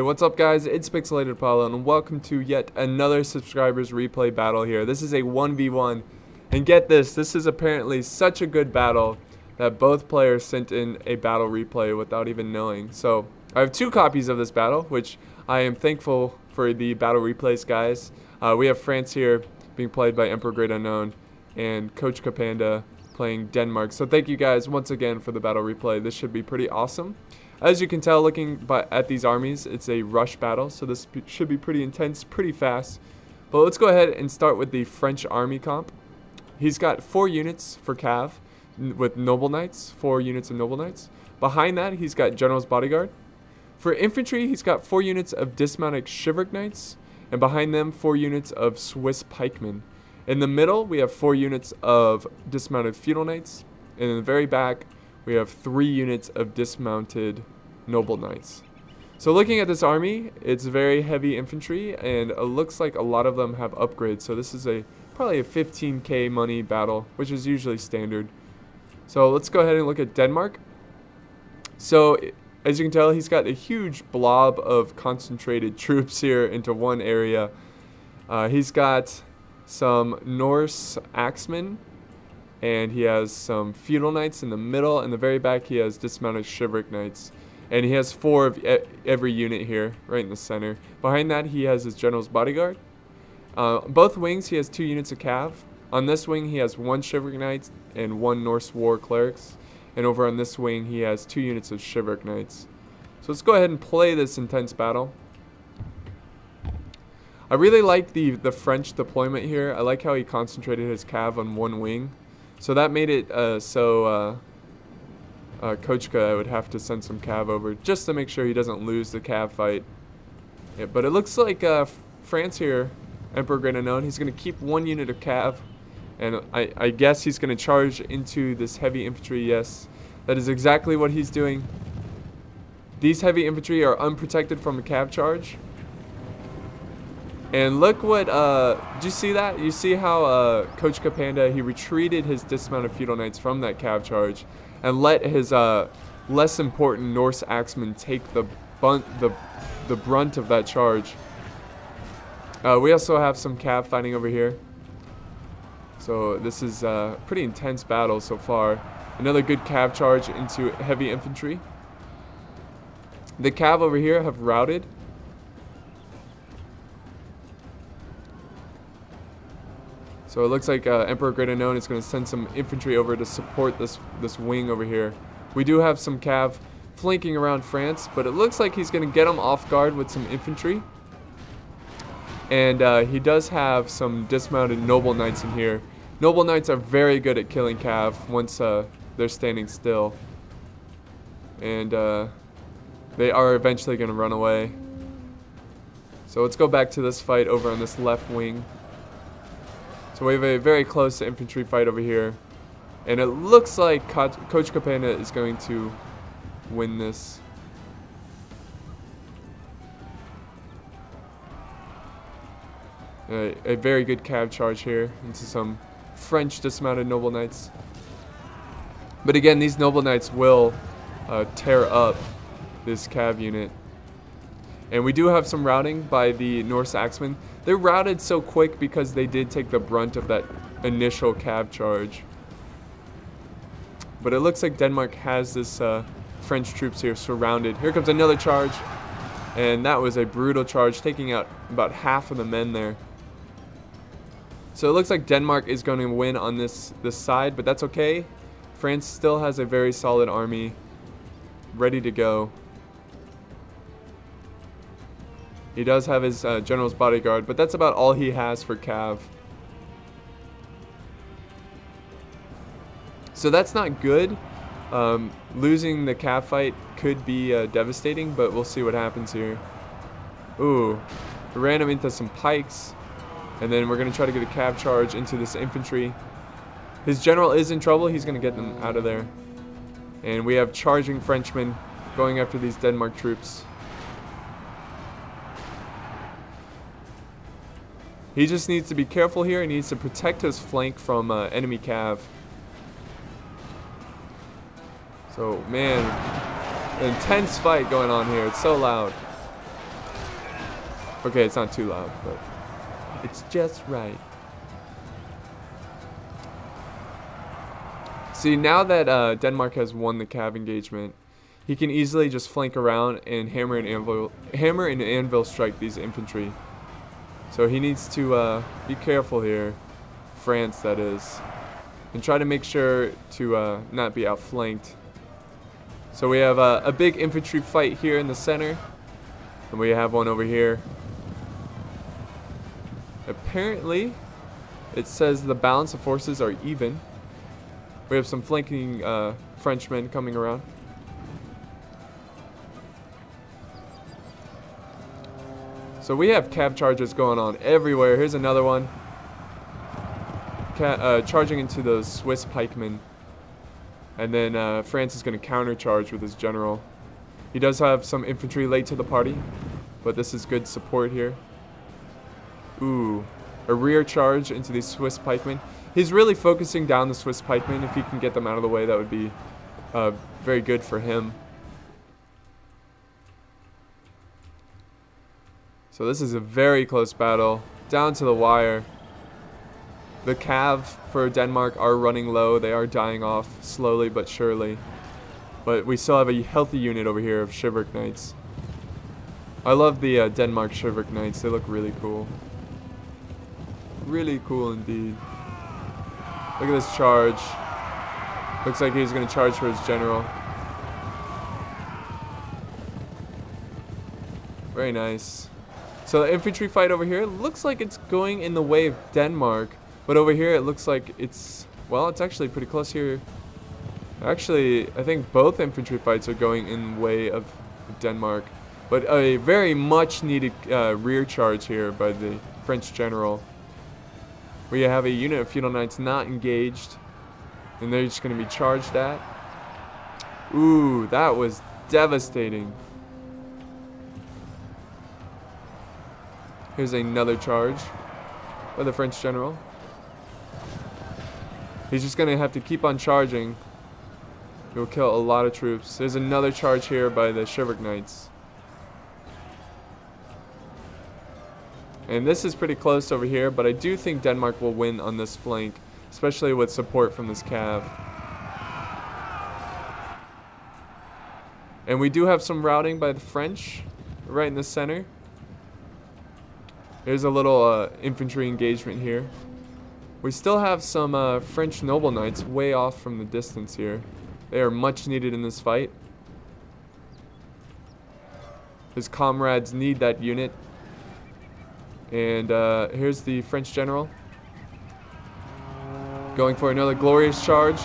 Hey, what's up guys? It's Pixelated Apollo and welcome to yet another subscribers replay battle here. This is a 1v1 and get this is apparently such a good battle that both players sent in a battle replay without even knowing. So I have two copies of this battle, which I am thankful for the battle replays guys. We have France here being played by Emperor Great Unknown and Coach Capanda playing Denmark. So thank you guys once again for the battle replay. This should be pretty awesome. As you can tell looking at these armies, it's a rush battle, so this should be pretty intense, pretty fast. But let's go ahead and start with the French army comp. He's got 4 units for Cav with Noble Knights, 4 units of Noble Knights. Behind that, he's got General's Bodyguard. For infantry, he's got 4 units of Dismounted Chivalric Knights, and behind them, 4 units of Swiss Pikemen. In the middle, we have 4 units of Dismounted Feudal Knights, and in the very back, we have 3 units of dismounted Noble Knights. So looking at this army, it's very heavy infantry, and it looks like a lot of them have upgrades. So this is probably a 15k money battle, which is usually standard. So let's go ahead and look at Denmark. So as you can tell, he's got a huge blob of concentrated troops here into one area. He's got some Norse axemen, and he has some feudal knights in the middle. In the very back, he has dismounted chivalric knights, and he has 4 of every unit here, right in the center. Behind that, he has his general's bodyguard. Both wings, he has 2 units of cav. On this wing, he has 1 chivalric knight and 1 Norse war clerics, and over on this wing, he has 2 units of chivalric knights. So let's go ahead and play this intense battle. I really like the French deployment here. I like how he concentrated his cav on one wing. So that made it Kochka would have to send some cav over just to make sure he doesn't lose the cav fight. Yeah, but it looks like France here, Emperor Great Unknown, he's going to keep 1 unit of cav. And I guess he's going to charge into this heavy infantry. Yes, that is exactly what he's doing. These heavy infantry are unprotected from a cav charge. And look what, did you see that? You see how Coach Capanda, he retreated his dismounted feudal knights from that cav charge and let his less important Norse axemen take the brunt of that charge. We also have some cav fighting over here. So this is a pretty intense battle so far. Another good cav charge into heavy infantry. The cav over here have routed. So it looks like Emperor Great Unknown is going to send some infantry over to support this wing over here. We do have some cav flanking around France, but it looks like he's going to get them off guard with some infantry. And he does have some dismounted Noble Knights in here. Noble Knights are very good at killing cav once they're standing still. And they are eventually going to run away. So let's go back to this fight over on this left wing. So we have a very close infantry fight over here. And it looks like Coach Capanda is going to win this. A very good cav charge here into some French dismounted Noble Knights. But again, these Noble Knights will tear up this cav unit. And we do have some routing by the Norse axemen. They're routed so quick because they did take the brunt of that initial cav charge. But it looks like Denmark has this French troops here surrounded. Here comes another charge. And that was a brutal charge, taking out about half of the men there. So it looks like Denmark is going to win on this side, but that's okay. France still has a very solid army ready to go. He does have his general's bodyguard, but that's about all he has for cav. So that's not good. Losing the cav fight could be devastating, but we'll see what happens here. Ooh, we ran him into some pikes, and then we're going to try to get a cav charge into this infantry. His general is in trouble. He's going to get them out of there. And we have charging Frenchmen going after these Denmark troops. He just needs to be careful here. He needs to protect his flank from enemy cav. So, man, an intense fight going on here. It's so loud. Okay, it's not too loud, but it's just right. See, now that Denmark has won the Cav engagement, he can easily just flank around and hammer and anvil strike these infantry. So he needs to be careful here, France that is, and try to make sure to not be outflanked. So we have a big infantry fight here in the center, and we have one over here. Apparently, it says the balance of forces are even. We have some flanking Frenchmen coming around. So we have cav charges going on everywhere. Here's another one. Charging into those Swiss pikemen. And then France is going to countercharge with his general. He does have some infantry late to the party, but this is good support here. Ooh, a rear charge into these Swiss pikemen. He's really focusing down the Swiss pikemen. If he can get them out of the way, that would be very good for him. So this is a very close battle, down to the wire. The cav for Denmark are running low. They are dying off slowly but surely. But we still have a healthy unit over here of Chivalric Knights. I love the Denmark Chivalric Knights. They look really cool. Really cool indeed. Look at this charge. Looks like he's going to charge for his general. Very nice. So the infantry fight over here looks like it's going in the way of Denmark. But over here it looks like it's, well, it's actually pretty close here. Actually, I think both infantry fights are going in the way of Denmark. But a very much needed rear charge here by the French general. We have a unit of feudal knights not engaged, and they're just going to be charged at. Ooh, that was devastating. Here's another charge by the French general. He's just going to have to keep on charging. It will kill a lot of troops. There's another charge here by the Chivalric Knights. And this is pretty close over here, but I do think Denmark will win on this flank, especially with support from this cav. And we do have some routing by the French right in the center. There's a little infantry engagement here. We still have some French noble knights way off from the distance here. They are much needed in this fight. His comrades need that unit. And here's the French general going for another glorious charge.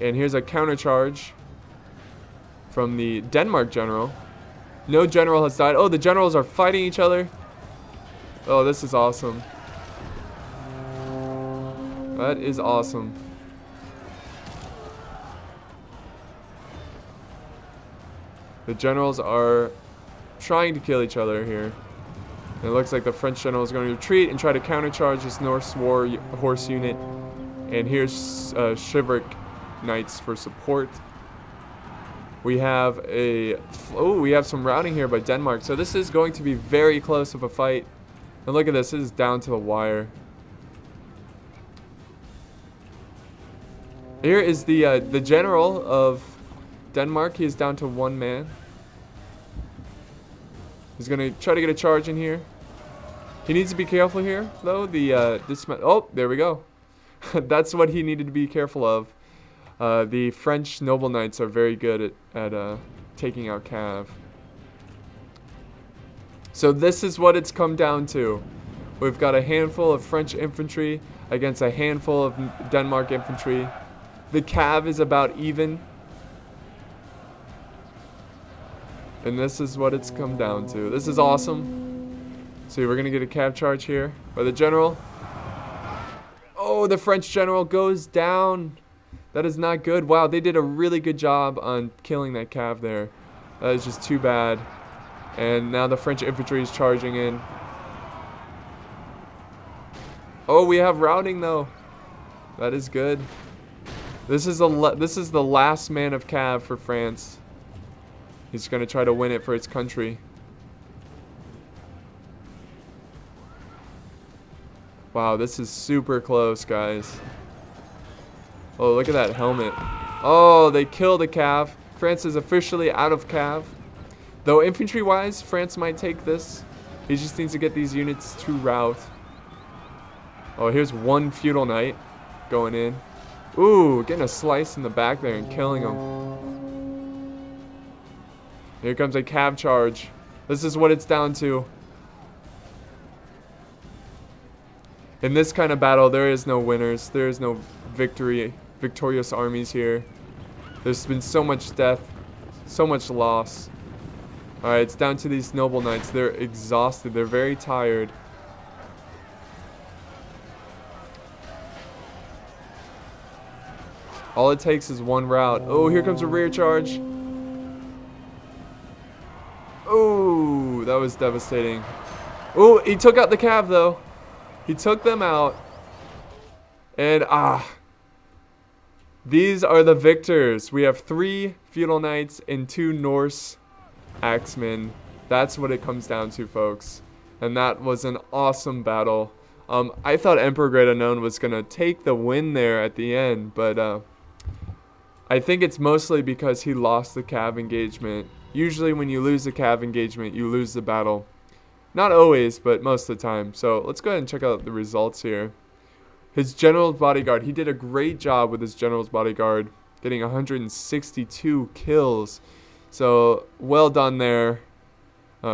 And here's a counter charge from the Denmark general. No general has died. Oh, the generals are fighting each other. Oh, this is awesome. That is awesome. The generals are trying to kill each other here. And it looks like the French general is going to retreat and try to countercharge this Norse war horse unit. And here's Chivalric Knights for support. We have we have some routing here by Denmark. So this is going to be very close of a fight. And look at this, this is down to the wire. Here is the general of Denmark. He is down to one man. He's gonna try to get a charge in here. He needs to be careful here, though. Oh, there we go. That's what he needed to be careful of. The French noble knights are very good at taking out cav. So this is what it's come down to. We've got a handful of French infantry against a handful of Denmark infantry. The cav is about even. And this is what it's come down to. This is awesome. See, we're going to get a cav charge here by the general. Oh, the French general goes down. That is not good. Wow, they did a really good job on killing that cav there. That is just too bad. And now the French infantry is charging in. Oh, we have routing though. That is good. This is the last man of cav for France. He's going to try to win it for his country. Wow, this is super close, guys. Oh, look at that helmet. Oh, they killed a cav. France is officially out of cav. Though infantry-wise, France might take this. He just needs to get these units to rout. Oh, here's one feudal knight going in. Ooh, getting a slice in the back there and killing him. Here comes a cav charge. This is what it's down to. In this kind of battle, there is no winners. There is no victorious armies here. There's been so much death, so much loss. Alright, it's down to these noble knights. They're exhausted. They're very tired. All it takes is one rout. Oh, here comes a rear charge. Oh, that was devastating. Oh, he took out the cav, though. He took them out. And, these are the victors. We have 3 feudal knights and 2 Norse axemen. That's what it comes down to, folks. And that was an awesome battle. I thought Emperor Great Unknown was going to take the win there at the end, but I think it's mostly because he lost the cav engagement. Usually when you lose the cav engagement, you lose the battle. Not always, but most of the time. So let's go ahead and check out the results here. His general's bodyguard, he did a great job with his general's bodyguard, getting 162 kills. So well done there.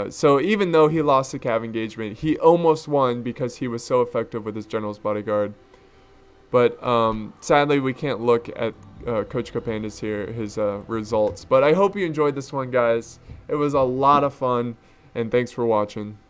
So even though he lost the cav engagement, he almost won because he was so effective with his general's bodyguard. But sadly, we can't look at Coach Capanda's here, his results. But I hope you enjoyed this one, guys. It was a lot of fun, and thanks for watching.